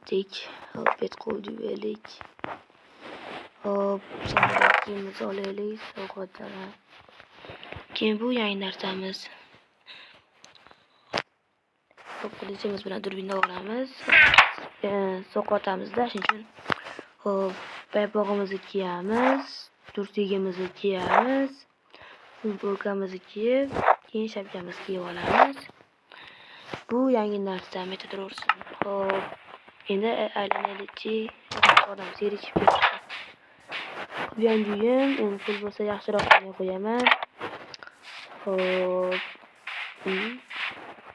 ketdik. Hop, bet qo'yib edik. Hop, sandaligimizni olaylik, sovg'atdan. Keyin bu yangi narsamiz. Hop, qilichimiz bilan durbinni olamiz. Sovg'atamizda, shuning uchun hop, paypog'imizni kiyamiz, tursigimizni kiyamiz, futbolkamizni kiyib, keyin shapkamizni kiyib olamiz. Bu yangi narsa, metatrorsin. Hop, endi aylanaylikchi, odam serichib ketdi. Yangiyim, endi pul bo'lsa yaxshiroq qo'yaman. Hop.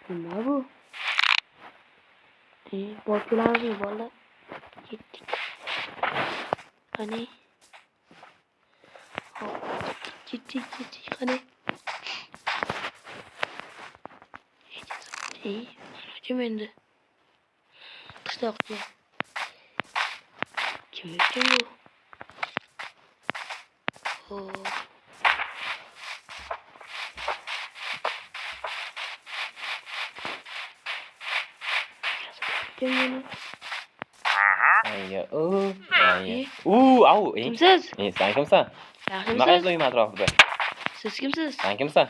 Nima bu? Borib kelamizmi, bolalar? Ketdik. Qani? Hop, ketdik, qani? Kim endi? Qishloqda. Kim bu? Hop. Kim bu? Ayya, au, Kimsiz? sen kimsan? Nima qilyapsan atrofida? Siz kimsiz? Sen kimsan?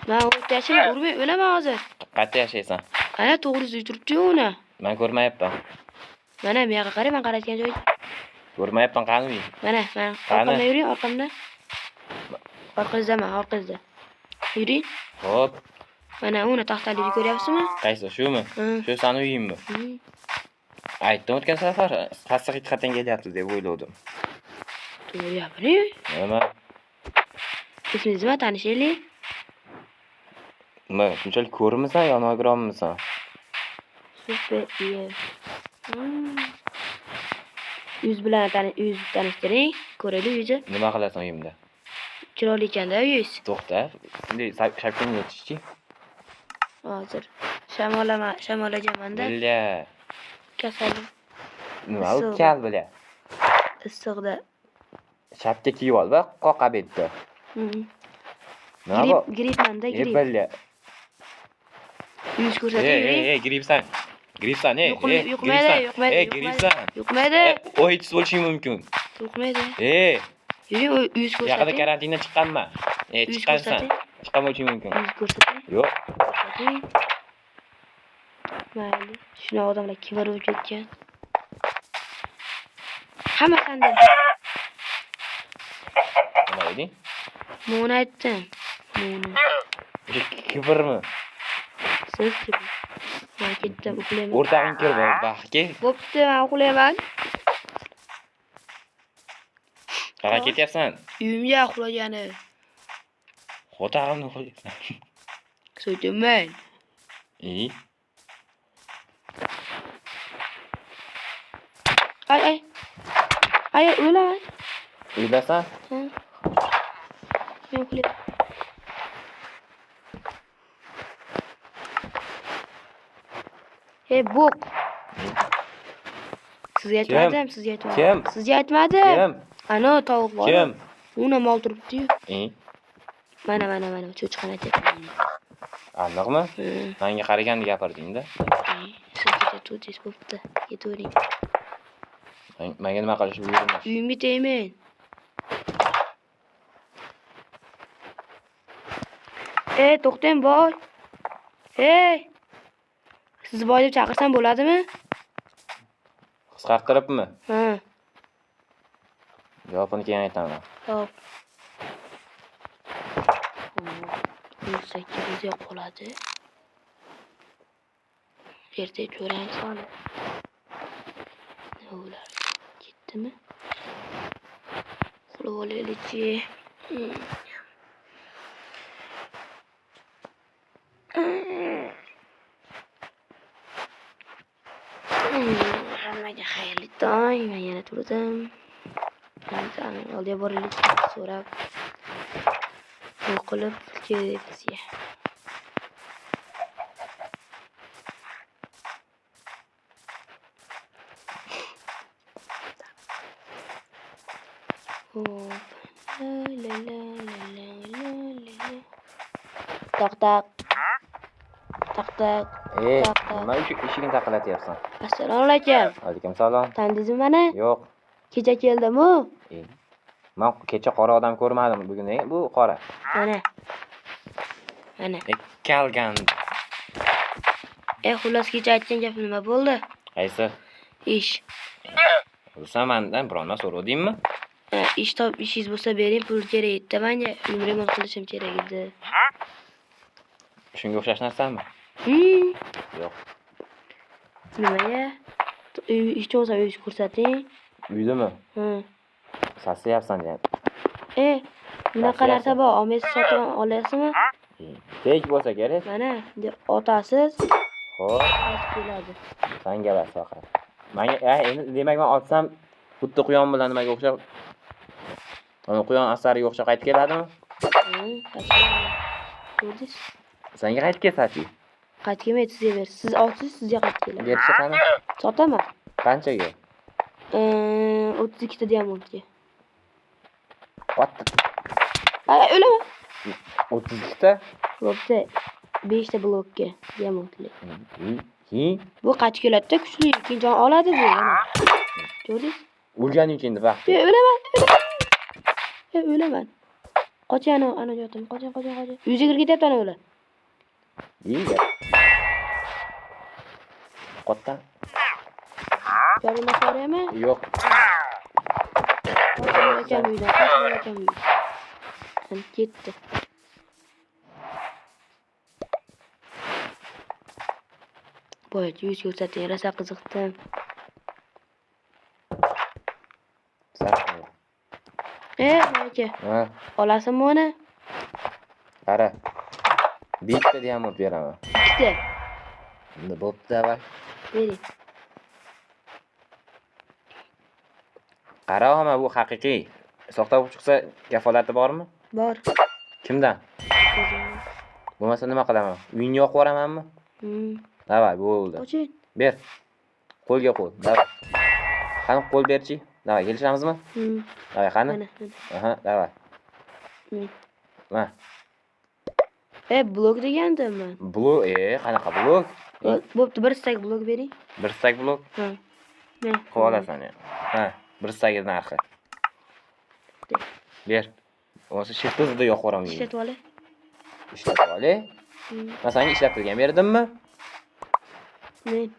Men o'rta yashab urmay o'laman hozir. Qayerda yashaysan? Ana to'g'risi turibdi-yu uni. Men ko'rmayapman. Mana bu yoqqa qarang, men qarayotgan joyga. Ko'rmayapman, qani uy? Mana, orqamdan yuring, orqamdan. Orqangizda. Yuring. Hop. Mana uni taxtalikni ko'ryapsizmi? Qaysi, shumi? Shu sani uyingmi? Aytdim o'tgan safar, sassiq it qatdan kelyapti deb o'yladim. To'g'ri gapiring. Nima? Ismingiz nima, tanishaylik? Nima, shunchalik ko'rmisan yo nogironmisan? Super Ev. Yuz bilan tanishtiring, ko'raylik yuzi. Nima qilasan uyimda? Chiroyli ekanda yuz. To'xta, bunday shapkangni yechishchi. Hozir shamollajaman-da. Billa. Kasalim. Nima u kal bila? Issiqda. Shapka kiyib ol va qoqa betda. Nima bu? Gripmanda, grip. Billa. Yuz ko'rsating. Gripsan. Yo'qmaydi. Yo'qmaydi. O'yinsiz bo'lishi mumkin. Yo'qmaydi. Yuring, yuz ko'rsating. Yaqinda karantindan chiqqanman. Chiqqansan. Chiqamoqchi mumkin. Yuz ko'rsating. Yo'q. Mayli. Shuna odamlar kimlar bo'lib ketgan. Hamma qanday? Nima deding? Muni aytdim. Muni. Kibrmi? Siz kim? Men ketdim, uxlayman. O'rtag'ing kirdi, baxtga. Bo'pti, men uxlayman. Qayerga ketyapsan? Uyimga uxlagani. O'rtag'imni uxlayapsan. So'ydiman. Ay, o'laman. Uydasan? Ha. Men uxlayman. Bo'q. Sizga aytmadim. Kim? Sizga aytmadim. Kim? Ana tovuq bor. Kim? Uni mol turibdi-yu. Mana, cho'chqani aytayapman. Aniqmi? Menga qaraganda gapirding-da. Siz ketasiz, bo'pti. Ketavering. Menga nima qilishni buyurmas. Uyimga tegmen. To'xtang, boy. Sizni boy deb chaqirsam bo'ladimi? Qisqartiribmi? Ha. Javobini keyin aytaman. Hop. Sakkiz yo'q qoladi. Ertaga ko'ramiz hali. Ular ketdimi? Uxlab olaylik-chi. Hammaga xayrli tong. Men yana turdim. Oldiga boraylik, so'rab. O'qilib kelibsiz. Tak tak. Nima eshigini taqillatyapsan? Assalomu alaykum. Alaykum salom. Tanidingizmi meni? Yo'q. Kecha keldim-ku. Men kecha qora odam ko'rmadim bugun. Bu qora. Mana. Mana. Kalgan. Xullas kecha aytgan gapim nima bo'ldi? Qaysi? Ish. O'zim mendan bironma so'radingmi? Ishingiz bo'lsa bering, pul kerak edi. Menga uyim remont qilishim kerak edi. Shunga o'xshash narsami? Yo'q. Nimaga? Ish bo'lsa uyingizni ko'rsating. Uydimi? Sasiyapsan degan. Bunaqa narsa bor. Olmaysiz sotib olasizmi? Tek bo'lsa kerak. Mana, otasiz. Xo'p. keladi. Senga bas faqat. Menga endi demak men olsam xuddi quyon bilan nimaga o'xshab? Ana quyon asariga o'xshab qaytib keladimi? Ko'rdingiz? Senga qaytib kelsa-chi? Qaytib kelmaydi, sizga ber. Siz olsiz, sizga qaytib keladi. Berishi qani? Sotaman. Qanchaga? 32 ta diamantga. Qatta. O'laman. 32 ta? Bo'pti. 5 ta blokka diamantli. Bu qaytib keladi-da, kuchli. Ikkinchi oladi bu. Ko'rdingiz? O'lganing uchun endi vaqt. O'laman. O'laman. Qoching, ana yotaman. Qoching. 100 ketyapti ana o'la. Qatta. Jarima so'raymi? Yo'q. Qoching uydan. Ketdi. Boyagi 100 ko'rsating, rosa qiziqdim. Aka. Olasizmi uni? Qara. Bitta diamant beraman. Ikkita. Endi bo'pti, davay. Bering. Qara, ama bu haqiqiy. Soxta bo'lib chiqsa, kafolati bormi? Bor. Kimdan? Bo'lmasa nima qilaman? Uyingni yoqib yuboramanmi? Davay, bo'ldi. Qo'ching. Ber. Qo'lga qo'l. Davay. Qani qo'l berchi? Davay, kelishamizmi? Davay, qani? Aha, davay. Ma. Blok degandimmi? Blok, qanaqa blok? Bo'pti, bir stak blok bering. Bir stak blok? Qo'yib olasan ya. Bir stagi narxi. Ber. O'zi shirtizda yo'q qo'ramaydi. Ishlatib olay. Ishlatib olay. Men senga ishlatilgan berdimmi? Men.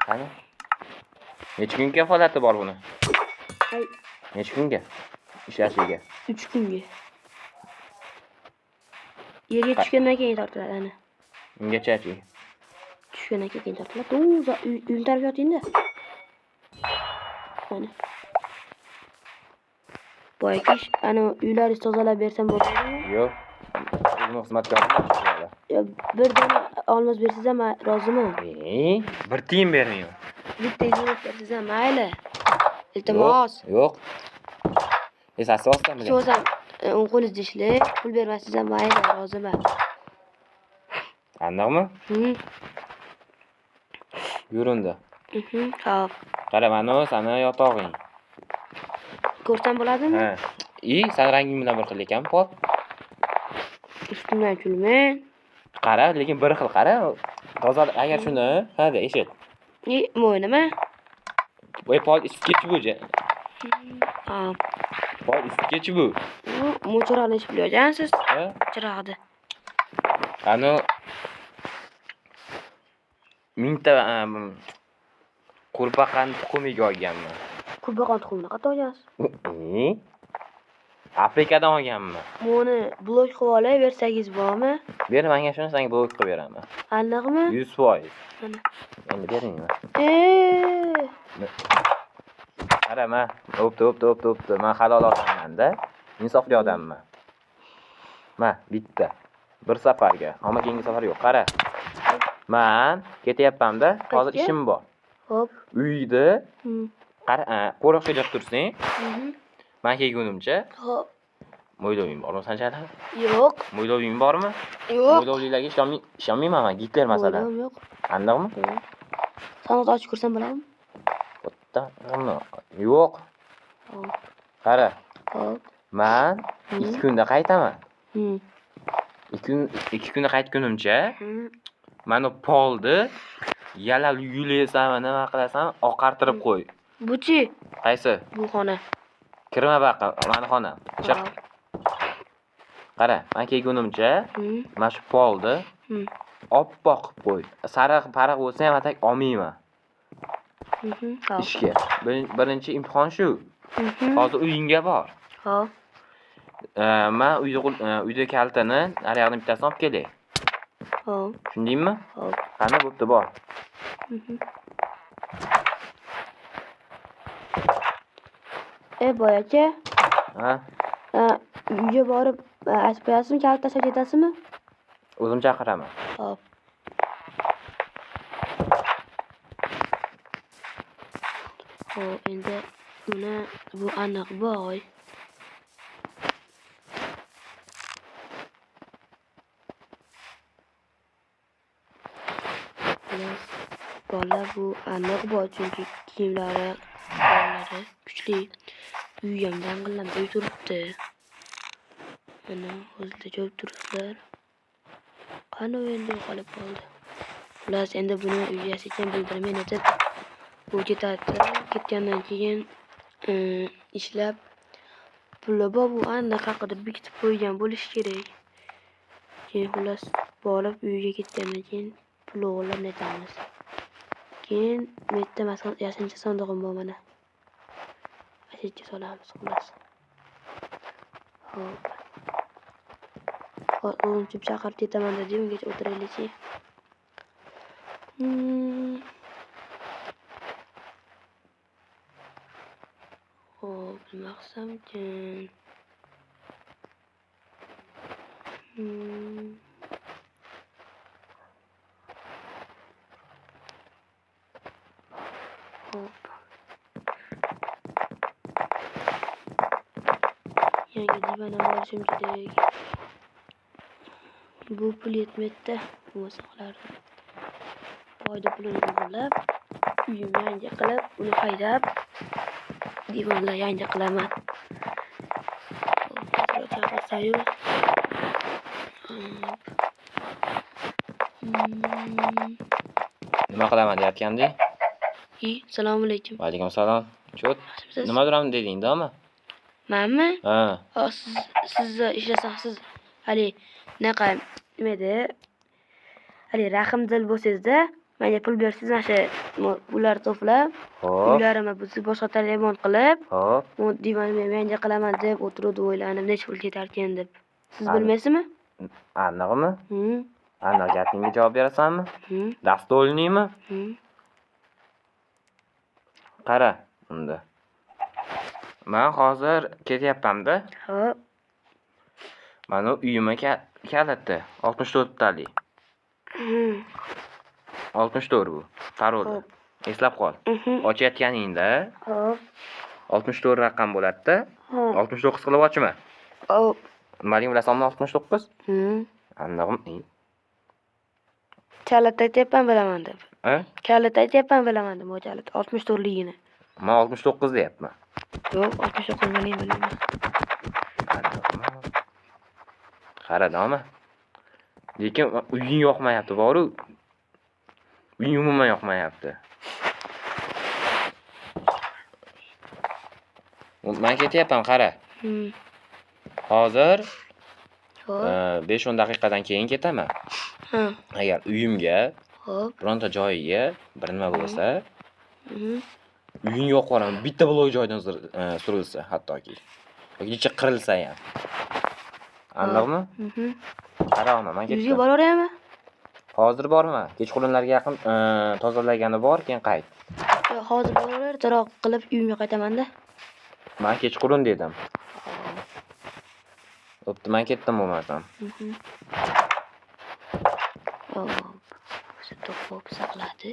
Qani? Necha kun kafolati bor buni? Necha kunga? Ishlashiga? 3 kunga. Yerga tushgandan keyin tortiladi ana. Ungacha-chi? Tushgandan keyin tortiladi. Uy taraf yoting-da. Mana. Boyagi ana uylaringizni tozalab bersam bo'ladimi? Yo'q. O'zim xizmatkorim. Bir dona olmos bersiz ham roziman. Bir tiyin bermayman. Bitta yuz bersiz ham mayli. Iltimos. Yo'q. Esasi osdan bilan. Sho'zam o'ng qo'lingizda ishlang, pul bermasiz ham mayli, roziman. Aniqmi? Yurindi. Xo'p. Qara, mana sani yotog'ing. Ko'rsam bo'ladimi? Sen ranging bilan bir xil ekan, pol. Ustimdan kulmang. Qara, lekin bir xil qara. Toza agar shuni, hada eshit. Mo'ynimi? Voy, pol isitgichi bu. Pol isitgichi bu. Mo'chirani ish bilayojansiz? Chirog'ida. Ano mingta qurbaqani tuxumiga olganman. Qurbaqani tuxumini qayerdan olgansiz? Afrikadan olganman. Buni blok qilib olay, bersangiz bormi? Ber, menga shuni senga blok qilib beraman. Aniqmi? 100%. Endi beringmi? Qarama, o'pdi. Men halol odamman-da. Insofli odamman. Ma, bitta. Bir safarga, ammo keyingi safar yo'q. Qara. Men ketyapman-da, hozir ishim bor. Xo'p. Uyda qara, qo'riqchi deb tursang. Men kelgunimcha. Xo'p. Mo'yloving bormi sanchalar? Yo'q. Mo'yloving bormi? Yo'q. Mo'ylovliklarga ishonmayman men. Gitler masalan. Yo'q. Aniqmi? Sanat ochib ko'rsam bo'ladimi? Yo'q. Qara. Xo'p. Men 2 kunda qaytaman. ikki kunda qaytgunimcha Hı. mana polni yalab yulaysanmi, nima qilasan, oqartirib qo'y. Buchi? Qaysi? Bu xona. Kirma baqa, mani xonam. Chiq. Hop. Qara, men kelgunimcha Hı. mana shu polni Hı. oppoq qilib qo'y. Sariq pariq bo'lsa ham atak olmayman Hı. Hop. ishga. Birinchi imtihon shu. Hı. Hozir uyingga bor. Hop. Men uyda kaltini naryoqning bittasini olib kelay. Hop. Tushundingmi? Hop. Qani bo'pti, bor. Hı. Boy aka. Ha? Uyga borib aytib qo'yasizmi, kalit tashlab ketasizmi? O'zim chaqiraman. Hop. Hop, endi buni bu aniq boy. Bola bu aniq boy, chunki kiyimlari, bolalari kuchli. Uy ham dang'illab uy turibdi. Mana o'zida joy turibdilar. Qani u endi yo'qolib qoldi. Xullas, endi buni uyga sekin bildirmay netib bu ketadi. Ketgandan keyin ishlab puli bor, bu aniq haqida bekitib qo'ygan bo'lishi kerak. Keyin xullas borib uyga ketgandan keyin pul o'g'irlab netamiz. Keyin bu yerda masalan yashincha sandig'im bor mana. Ashitga solamiz xullas. Hop. O'zim chaqirib ketaman dedi, ungacha o'tiraylik-chi. Hop, nima qilsamkin? Hop. Yangi divan ham olishim kerak. Bu pul yetmaydi. Bo'lmasa qolardi. Oyda pulini o'g'irlab, uyim yangi qilib, uni haydab, divanlar yangi qilaman. Chaqirsa-yu. Nima qilaman deyotganding? Assalomu alaykum. Va alaykum assalom. Cho't. Nima duraman deding-da, Menmi? Ha. Siz ishlasangiz, hali naqa nima edi? Hali rahmdil bo'lsangiz-da, menga pul bersiz, mana shu ular to'plab, uylarimni buzib, boshqa remont qilib, Hop. bu divanimni yangi qilaman deb o'tirdi, o'ylanib, necha pul ketarkan deb. Siz bilmaysizmi? Aniqmi? Aniq gapingga javob berasanmi? Dasto'lniymi? Qara, unda. Men hozir ketyapman-da. Hop. Mana uyimga kaliti 64 talik. 64 bu. Paroli. Eslab qol. Ochayotganingda Hop. 64 raqam bo'ladi-da. 69 qilib ochma. Hop. Nimaling bilasanmi 69? Aniqmi? Kalit aytyapman bilaman deb. Ha? Kalit aytyapman bilaman deb, kalit 64ligini. Men 69 deyapman. Yo'q, 69 bilaman. Qaradimi? Lekin uying yoqmayapti, boru. Uying umuman yoqmayapti. Men ketyapman, qara. Hozir 5-10 daqiqadan keyin ketaman. Agar uyimga, bironta joyiga bir nima bo'lsa, uying yo'q qo'raman. Bitta blok joydan surilsa, hattoki. Yoki qirilsa ham. Aniqmi? Qara ona, men ketdim. Uyga boraveraymi? Hozir borma. Kechqurunlarga yaqin tozalagani bor, keyin qayt. Yo'q, hozir boraver, taroq qilib uyimga qaytaman-da. Men kechqurun dedim. Bo'pti, men ketdim bo'lmasam. Hop. O'sha to'xtab saqladi.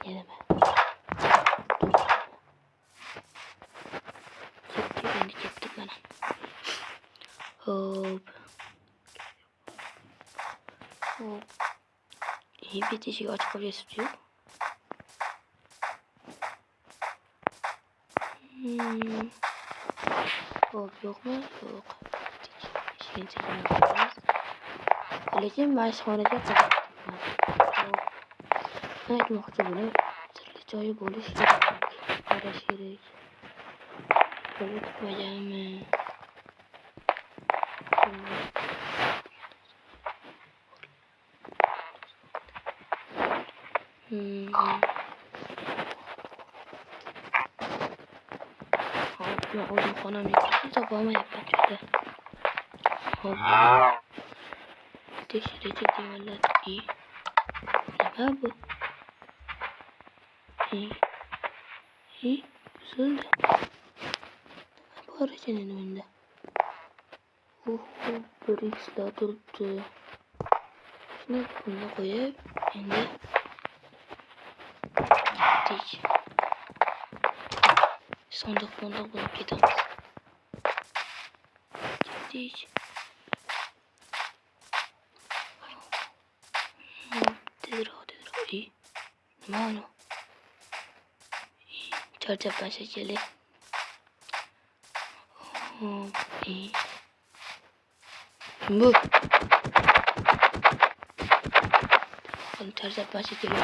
Yana ketdim mana. Hop. Hop. Bitta eshik ochib qo'yasizku. Hop, yo'qmi? Yo'q. Ishga chiqamiz. Lekin mashxonaga qaytdim. Men aytmoqchi buni sirli joyi bo'lishi kerak. Qarash kerak. Unutmaganmi? Hop, men o'zim xonamni topolmayapman juda. Hop. Tekshiruvchi devorlar. Nima bu? Buzildi. Bor ekan endi bunda. Bir x'lar turibdi. Shuni bunda qo'yib, endi ketdik. Sandiq bo'lib ketamiz. Ketdik. Tezroq. Nima anu? Charchab shekilli. Bu. Bunu charchab shekilli.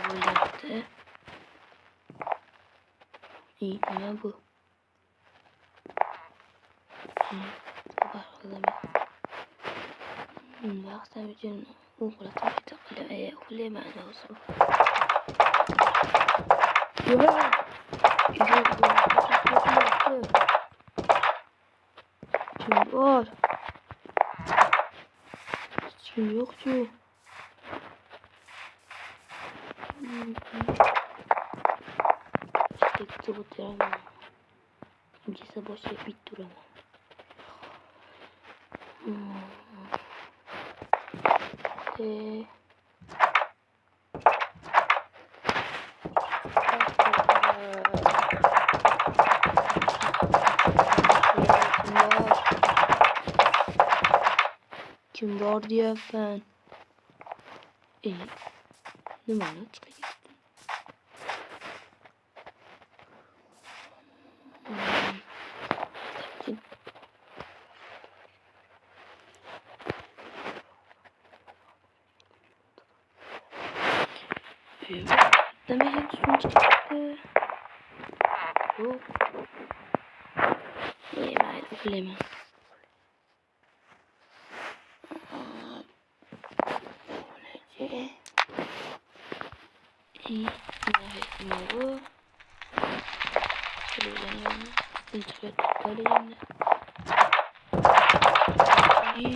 Bo'lyapti. Nima bu? Vaqtim uchun uxlayman o'zim. Kim bor? Kim yo'q-ku. İşte o'tiraman. Kimsa boshqa bit turaman. Kim bor deyapman. Nimani chiqib ketdi? Demek ki sonuç çıktı. Yok. Yemeği okuyamam. İyi. Ne bu? Şöyle internet tutarım. İyi.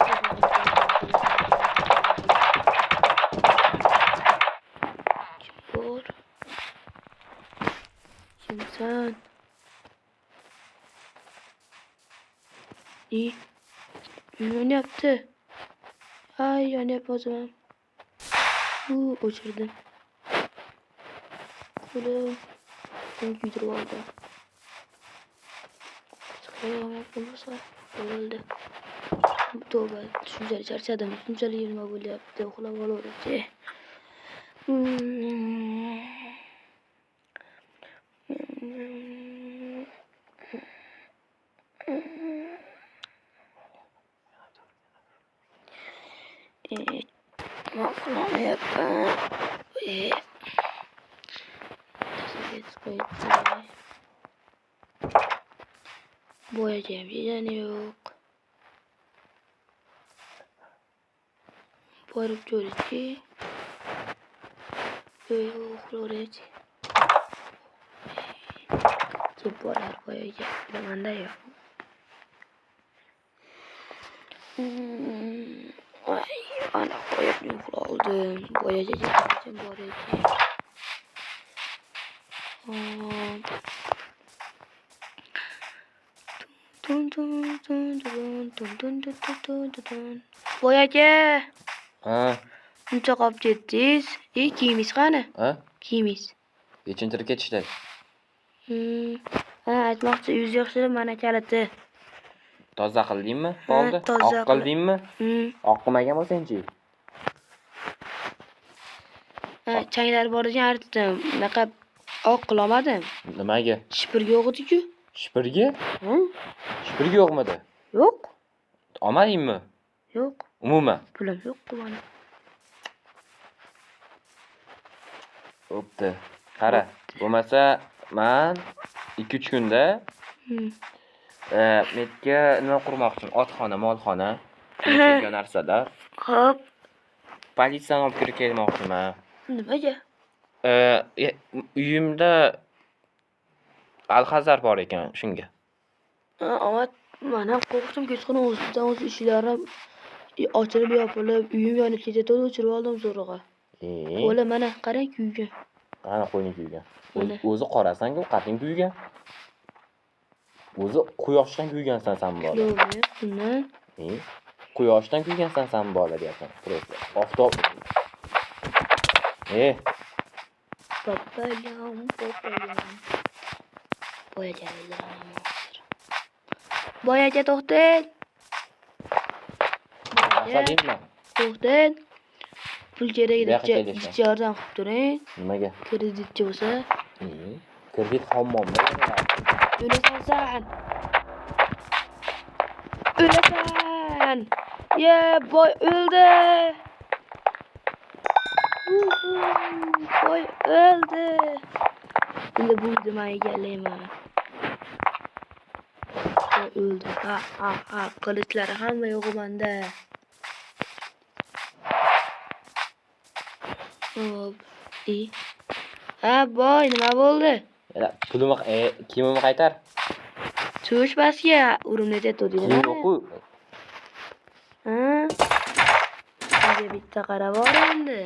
Kimsen? İyi. Ne yaptı? Ay yani yap o zaman. Uçurdum. Kulum. Ben güdürü oldu. Çıkarıyorum yapılırsa. Oldu. Tövbe. Düşünceli çarşadım. Düşünceli yerime böyle yaptı. Okula var orası. Okulama yapın. Boyayacağım şeyden yok. Boyayıp göreceğim. Böyle okul oraya. Boyayacağım. Bunda yok. Ay, ana boyayıp aldım. Boyayacağım. Boyacı. Ha. Uncha qolib ketdingiz. Kiyimingiz qani? Ha? Kiyimingiz. Yechintirib ketishdi. Aytmoqchi, yuz yo'qsa mana kaliti. Toza qildingmi? Bo'ldi. toza Oq qildingmi? Oq qilmagan bo'lsang-chi. Ha, changlar bor ekan artdim. Bunaqa oq qilolmadim. Nimaga? Shipirga yo'q edi-ku. Shipirga? Ha? Shipirga yo'qmidi? Yo'q. Olmadingmi? Yo'q. Umuman. Pulim yo'q buni. Bo'pti. Qara, bo'lmasa men 2-3 kunda menga nima qurmoqchiman? Otxona, molxona, shunga narsalar. Xo'p. Politsiyani olib kirib kelmoqchiman. Nimaga? Uyimda alhazar bor ekan, shunga. Ammo men ham qo'rqdim, kechqurun o'zidan-o'zi ishlarim ochilib yopilib, uyim yonib ketadi, o'chirib oldim zo'rg'a. Qo'li mana qarang kuygan. Qani qo'ying kuygan. Mana. O'zi qorasan-ku, qating kuygan. O'zi quyoshdan kuygansan sen bola. Yo'q, bundan. Quyoshdan kuygansan sen bola deyapsan. Просто oftob. Papayam. Boyaga to'xtang. Asadingmi? To'xtang. Pul kerak Bu yoqqa edi, kelishdi. yordam qilib turing. Nimaga? Kreditchi bo'lsa, Kredit hammomda. o'lasan sen. O'lasan. Boy o'ldi. Boy o'ldi. Endi bu nima egallayman. Boy o'ldi. Ha, qilichlar hamma yo'q menda. Boy, nima bo'ldi? Pulimni, kiyimimni qaytar. Tush basga urimni tetdi. Yo'q-ku. Menga bitta qarab bor endi.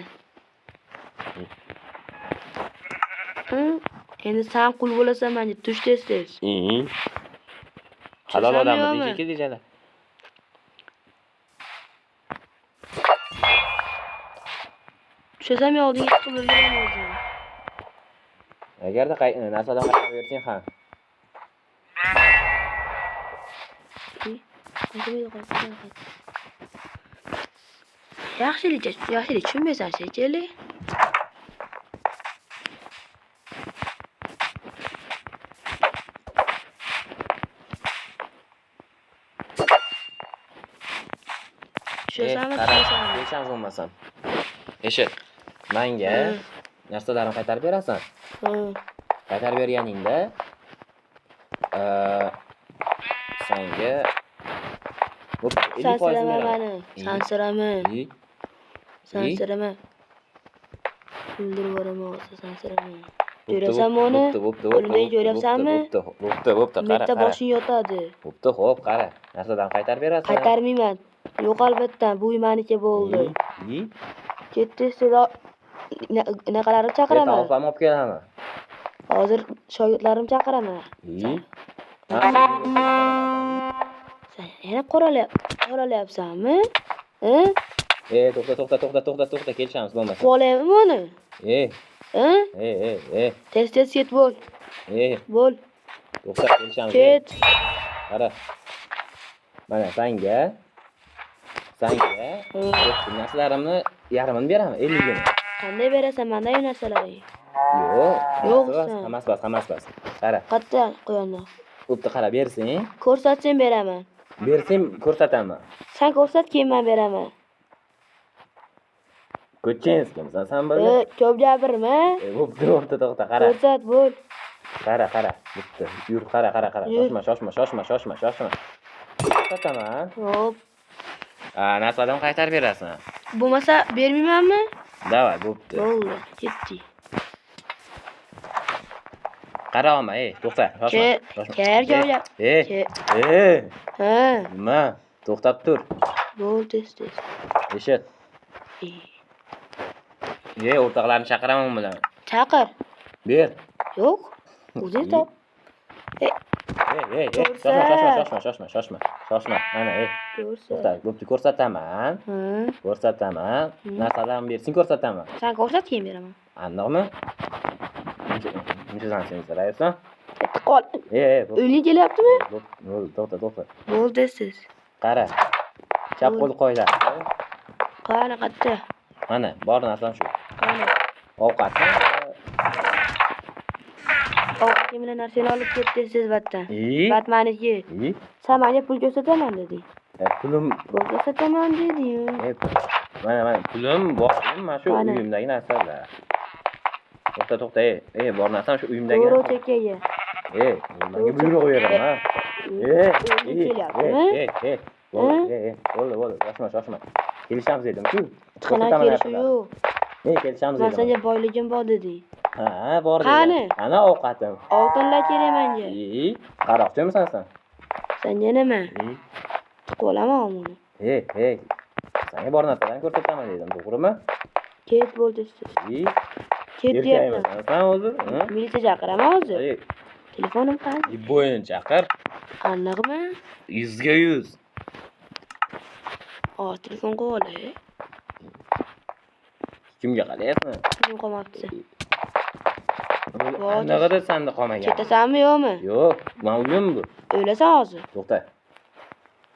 Endi sen qul bo'lasan, menga tush tez. Halol odammi deydi-ku. Tushasan men oldinga chiqib o'ldiraman o'zim. Agarda narsadan qaytarib bersang ham. Yaxshilik tushunmaysan shekilli. Tushasanmi? Hech bo'lmasam. Eshit. Menga narsalarimni qaytarib berasan. Qaytarib berganingda senga sansirama meni. Sansirama. O'ldirib yuboraman, sansirama. Ko'rasanmi uni? O'limdan ko'ryapsanmi? Bo'pti, qara. Bitta boshing yotadi. Bo'pti, xo'p, qara. Narsadan qaytarib berasan. Qaytarmayman. Yo'q albatta, bu meniki bo'ldi. Ketdi, sizlar naqalarni chaqiraman. Telefonni olib kelaman. Hozir shogirdlarim chaqiraman. Sen yana qoralayapsanmi? To'xta, kelishamiz bo'lmasa. Qo'laymi buni? Tez ket bo'l. Bo'l. To'xta, kelishamiz. Ket. Qara. Mana senga narsalarimni yarmini beraman, 50 gini. Qanday berasan menda narsalarni? Yo'q, hammasi bas. Qara. Qatta qo'yonda. Bo'pti, qara, bersang. Ko'rsatsang beraman. Bersang ko'rsataman. Sen ko'rsat, keyin men beraman. Ko'chenskimsan sen bildi? Ko'p gapirma. Bo'pti, to'xta, qara. Ko'rsat, bo'l. Qara. Bo'pti. Yur, qara. Shoshma. Ko'rsataman. Xo'p. Narsadan qaytarib berasan. Bo'lmasa bermaymanmi? Davay, bo'pti. Bo'ldi, ketdi. Qara olma, to'xta, shoshma. Gap. Nima? To'xtab tur. Bo'ldi, tez. Eshit. O'rtoqlarni chaqiraman bilan. Chaqir. Ber. Yo'q. O'zing top. Shoshma. Mana, to'xta, bo'pti, ko'rsataman. Narsalarni bersang ko'rsataman. Sen ko'rsat, keyin beraman. Aniqmi? Uncha sen so'rayapsan? Qol. O'yning kelyaptimi? To'xta. Bo'ldi, siz. Qara. Chap qo'l qo'ylar. Qani qatta. Mana, bor narsam shu. Qani. Ovqatni. Ovqatim bilan narsani olib ketdingiz vatdan. İyi. Vat meniki. İyi. Sen menga pul ko'rsataman deding. Pulim. Pul ko'rsataman deding. Mana pulim bor. Mana shu Mana. uyimdagi narsalar. To'xta. Bor narsam shu uyimdagi. To'g'ri chekkaga. Menga buyruq beraman. Bo'ldi. Shoshma. Kelishamiz dedim-ku. Qana kelish yo'q. Kelishamiz Men dedim. senga boyligim bor deding. Ha, bor dedim. Qani? Ana ovqatim. Oltinlar kerak menga. Qaroqchimisan sen? Senga nima? Tiqib olaman buni. Senga bor narsalarni ko'rsataman dedim, to'g'rimi? Ket bo'ldi. Ket deyapman. Sen o'zi? Militsiya chaqiraman hozir. Telefonim qani? Bo'yin chaqir. Aniqmi? 100 ga 100. Telefon qo'yolay. Kimga qalayapsan? Kim qolmabdi? Anaqada senda qolmagan. Ketasanmi yo'qmi? Yo'q, men uyim bu. O'lasan hozir. To'xta.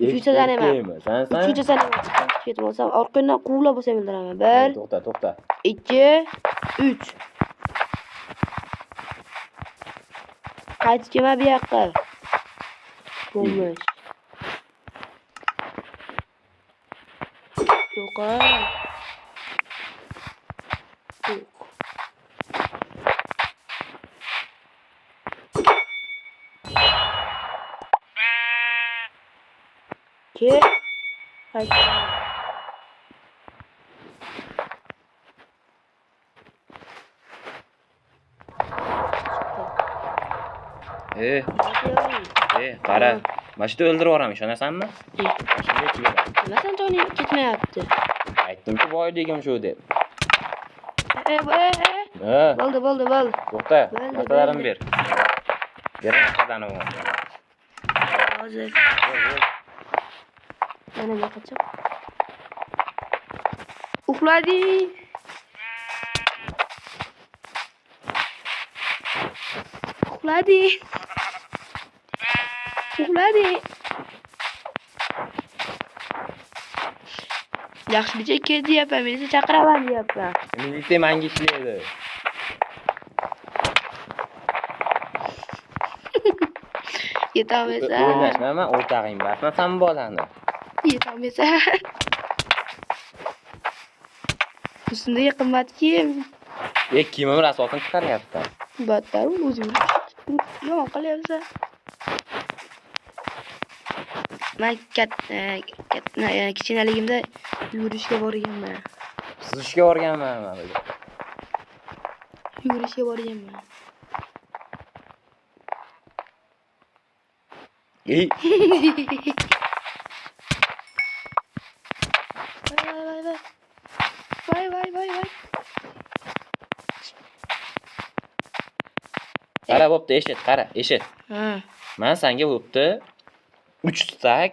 Uchinchidan emas. Sen. Uchinchidan emas. Ketib olsam, orqangdan quvlab bo'lsam bildiraman. 1 To'xta. 2 3. Qaytib kelma bu yoqqa. Bo'lmish. Yo'q. Ket. Qaytib. Qara. Mana shu o'ldirib yuboraman, ishonasanmi? Nima sen joying ketmayapti? Aytdim-ku, boyligim shu deb. Bo'ldi. To'xta, narsalarimni ber. Bermasdan uni. Hozir. Mana bu qochib. Uxlading. Yaxshilicha ket deyapman, meni chaqiraman deyapman. Militsiya menga ishlaydi. Yetolmaysan. O'ynashma, o'rtag'ing basmasan bolani. Yetolmaysan. Ustimdagi qimmat kiyim. Kiyimim rasosini chiqaryapsan. Battar o'zing yomon qilyapsan. Men kichkinaligimda yugurishga borganman. Suzishga borganman men. Yugurishga borganman. Voy. Qara bo'pti, eshit. Ha. Men senga bo'pti 3 stak.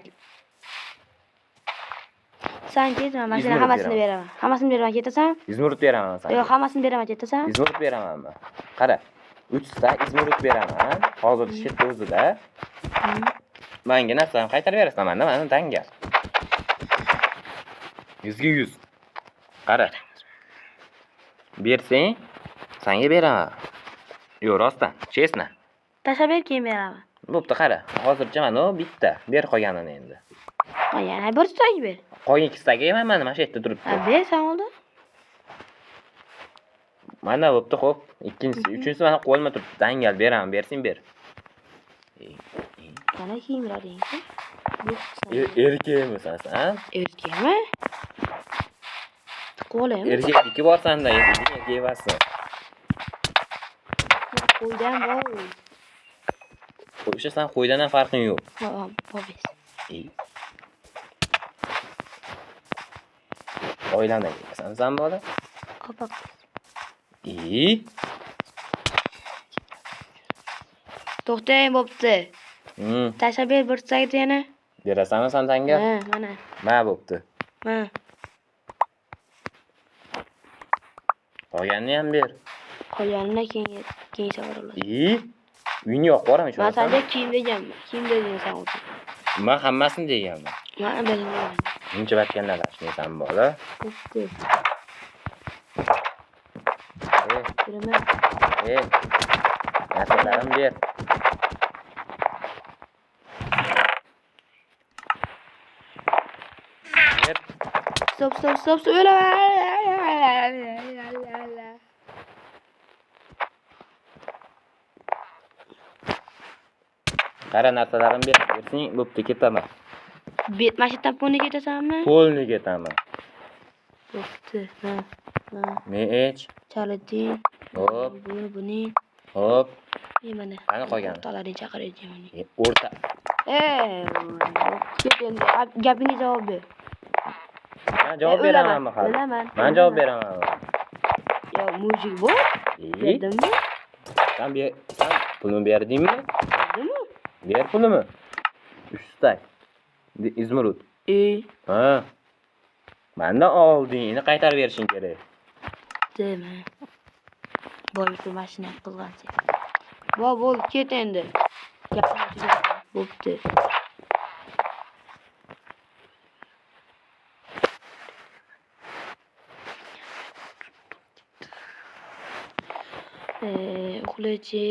Sen ketma, men seni hammasini beraman. Hammasini beraman, ketasan? Izmurut beraman senga. Yo'q, hammasini beraman, ketasan? Izmurut beraman men. Qara. 3 stak izmurut beraman. Hozir shitni o'zida. Menga narsalarni qaytarib berasan, mana dangal. 100 ga 100. Qara. Bersang, senga beraman. Yo'q, rostdan, chestna. Tashlab ber, keyin beraman. Bo'pti, qara. Hozircha mana bitta. Ber qolganini endi. Yana bir stak ber. Qolgan 2 stagi ham mana shu yerda turibdi. Ber, sen oldin. Mana bo'pti, xo'p. Ikkinchisi, uchinchisi mana qo'lma turibdi. Dangal beraman, bersing ber. Qana kiyimlaring. Erkakmisan sen? Erkakmi? Qo'lim. Erkakniki bor senda, erkak emassan. Qo'ydan bor. O'sha sen qo'ydan ham farqing yo'q. Bobis. Oilandan kelasan sen bola? Qo'paq. To'xtang, bo'pti. Tashlab ber bir stakni yana. Berasanmi sen tanga? Ha, mana. Ma bo'pti. Ha. Qolganini ham ber. Qolganini keyin safar olasan. Uyni yo'q boraman shu. Men senga kiyim deganman. Kiyim deding sen o'zi. Men hammasini deganman. Men bilmayman. Buncha batganlar tashlaysan bola. Kiraman. Narsalarim ber. Ber. Stop. O'laman. Qara narsalarim ber. Bersing, bo'pti, ketaman. Mashindan pulni ketasanmi? Qo'lni ketaman. Bo'pti. Ha. Nech? Chalating. Hop, Buni. hop. Mana. Qani qolgani? O'rtalaring chaqirayapman. O'rta. Ket endi. Gapingga javob ber. Men javob beramanmi hali? Bilaman. Men javob beramanmi? Yo, mujik bor. Berdimmi? Sen pulni berdingmi? Berdimmi? Ber pulimi? 3 stak. Izmirut. Ha. Mendan oldingni qaytarib berishing kerak. Dema. Boyga mashina qilgancha. Bo'l, ket endi. Bo'pti. Uxlachi.